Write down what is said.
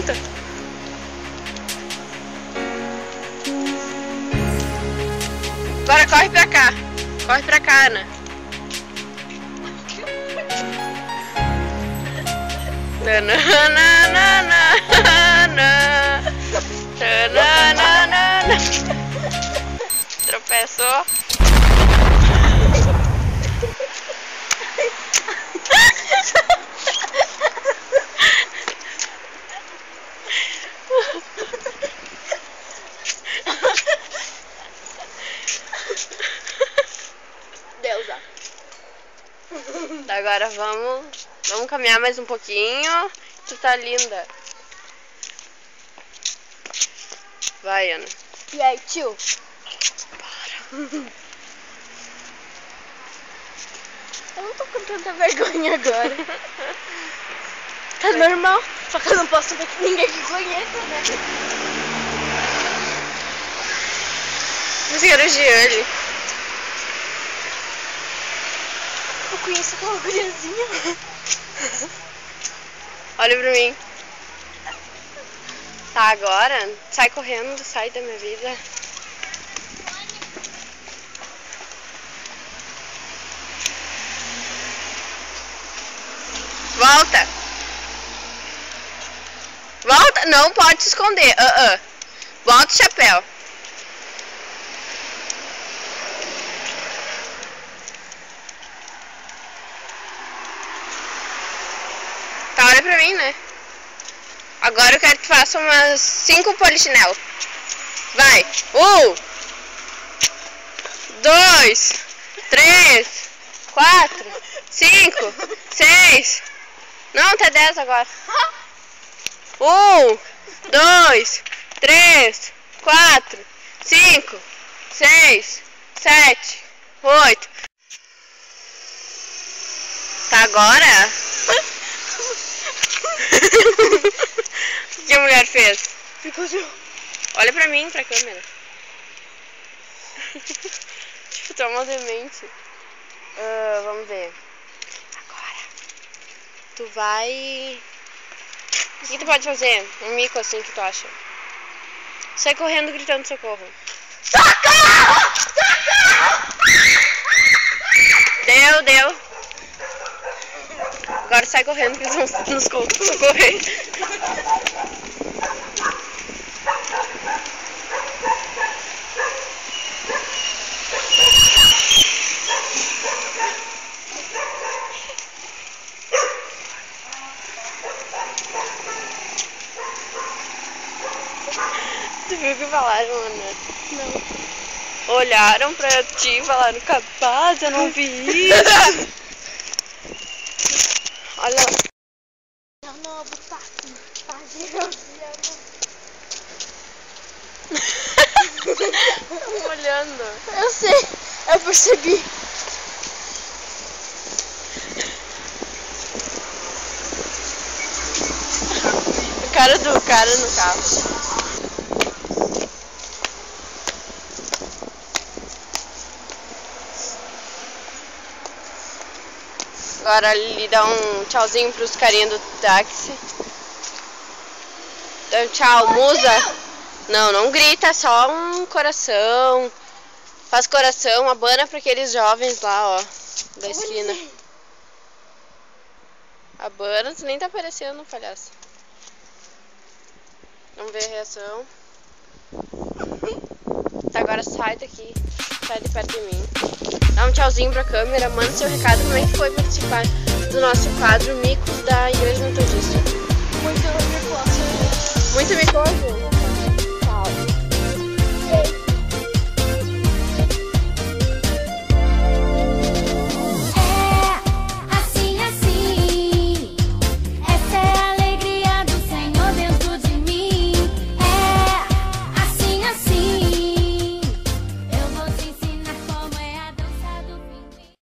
vento. Agora corre pra cá. Corre pra cá, Ana. Tropeçou. Deusa. Agora vamos caminhar mais um pouquinho. Tu tá linda. Vai, Ana. E aí, tio? Eu não tô com tanta vergonha agora. Tá normal, só que eu não posso ver que ninguém que conheça, né? Mas era de ele. Eu conheço aquela guriazinha. Olha pra mim. Tá, agora sai correndo, sai da minha vida. Volta! Volta! Não pode se esconder. Volta o chapéu. Tá, olha pra mim, né? Agora eu quero que tu faça umas 5 polichinelo. Vai! 1, 2, 3, 4, 5, 6. Não, até 10 agora. 1, 2, 3, 4, 5, 6, 7, 8. Tá, agora? O que a mulher fez? Ficou de... Olha pra mim, pra câmera. Tipo, tá uma demente. Vamos ver. Agora. Tu vai... O que tu pode fazer? Um mico assim que tu acha? Sai correndo gritando socorro. Socorro! Socorro! Deu. Agora sai correndo que eles vão nos socorrer. Tu viu o que falaram, Ana? Não. Olharam pra ti e falaram, capaz, eu não vi isso. Olha lá. Não, Estão olhando. eu sei, eu percebi. A cara do cara no carro. Agora ele dá um tchauzinho pros carinha do táxi. Dá um tchau, musa. Não grita, só um coração. Faz coração, abana pra aqueles jovens lá, ó, da esquina. Abana, tu nem tá aparecendo, palhaço. Vamos ver a reação. Tá, agora sai daqui. Sai de perto de mim. Dá um tchauzinho pra câmera, manda seu recado. Como é que foi participar do nosso quadro Micos da Igreja Metodista? Muito legal.